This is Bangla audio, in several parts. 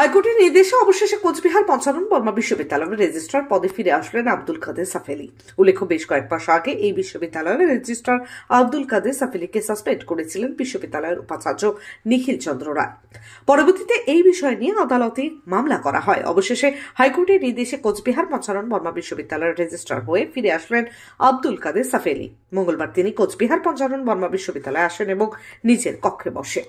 হাইকোর্টের নির্দেশে অবশেষে কোচবিহার পঞ্চানন বর্মা বিশ্ববিদ্যালয়ের রেজিস্ট্রার পদে ফিরে আসলেন আব্দুল কাদের সাফেলি। উল্লেখ্য, বেশ কয়েক মাস আগে এই বিশ্ববিদ্যালয়ের রেজিস্ট্রার আব্দুল কাদের সাফেলিকে সাসপেন্ড করেছিলেন বিশ্ববিদ্যালয়ের উপাচার্য নিখিল চন্দ্র রায়। পরবর্তীতে এই বিষয় নিয়ে আদালতে মামলা করা হয়। অবশেষে হাইকোর্টের নির্দেশে কোচবিহার পঞ্চানন বর্মা বিশ্ববিদ্যালয়ের রেজিস্ট্রার হয়ে ফিরে আসলেন আব্দুল কাদের সাফেলি। মঙ্গলবার তিনি কোচবিহার পঞ্চানন বর্মা বিশ্ববিদ্যালয়ে আসেন এবং নিজের কক্ষে বসে।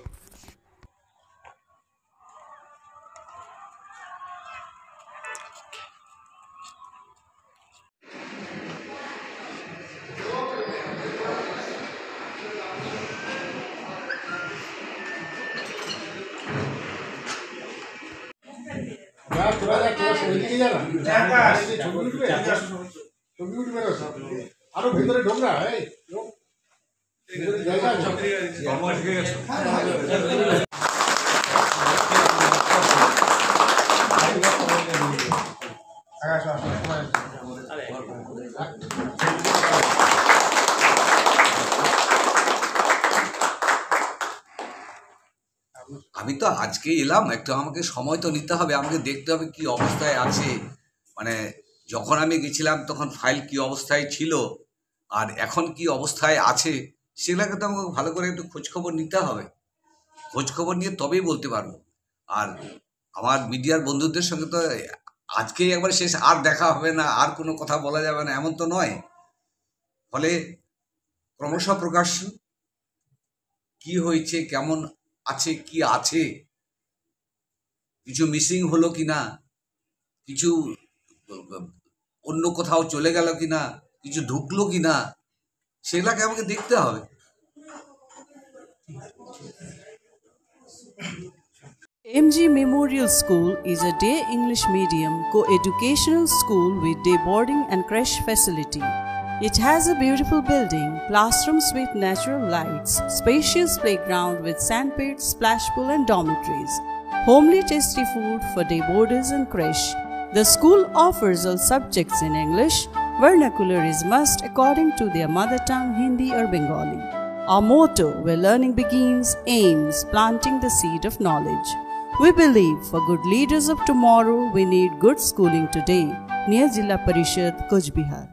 আরো ভিতরে ঢোক না। আমি তো আজকেই এলাম, একটু আমাকে সময় তো নিতে হবে, আমাকে দেখতে হবে কি অবস্থায় আছে। মানে যখন আমি গেছিলাম তখন ফাইল কি অবস্থায় ছিল আর এখন কি অবস্থায় আছে সেগুলোকে তো আমাকে ভালো করে একটু খোঁজখবর নিতে হবে। খোঁজখবর নিয়ে তবেই বলতে পারবো। আর আমার মিডিয়ার বন্ধুদের সঙ্গে তো আজকেই একবার শেষ, আর দেখা হবে না, আর কোনো কথা বলা যাবে না এমন তো নয়। ফলে ক্রমশ প্রকাশ্য কি হয়েছে, কেমন আছে, কি আছে, কিছু মিসিং হলো কিনা, কিছু অন্য কোথাও চলে গেল কিনা, কিছু ঢুকলো কিনা, সেগুলাকে আমাকে দেখতে হবে। MG Memorial School is a day English medium co-educational school with day boarding and creche facility. It has a beautiful building, classrooms with natural lights, spacious playground with sandpit, splash pool and dormitories, homely tasty food for day boarders and creche. The school offers all subjects in English. Vernacular is must according to their mother tongue Hindi or Bengali. Our motto, where learning begins, aims planting the seed of knowledge. We believe for good leaders of tomorrow, we need good schooling today. Near Jilla Parishad, Coachbihar.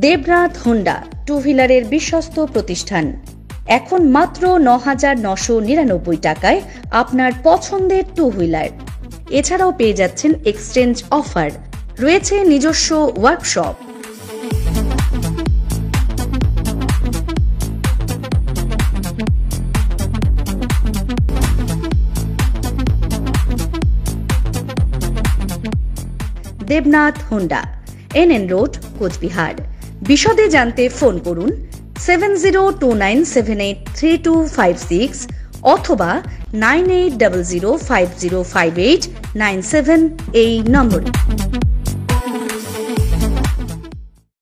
Debnath Honda two হুইলারের বিশ্বস্ত প্রতিষ্ঠান। এখন মাত্র ৯,৯৯৯ টাকায় আপনার পছন্দের টু হুইলার। এছাড়াও পেয়ে যাচ্ছেন এক্সচেঞ্জ অফার, রয়েছে নিজস্ব workshop. Debnath Honda, NN road, Coochbehar. বিশদে জানতে ফোন করুন 7029783256 অথবা 9800505897 এই নম্বরে।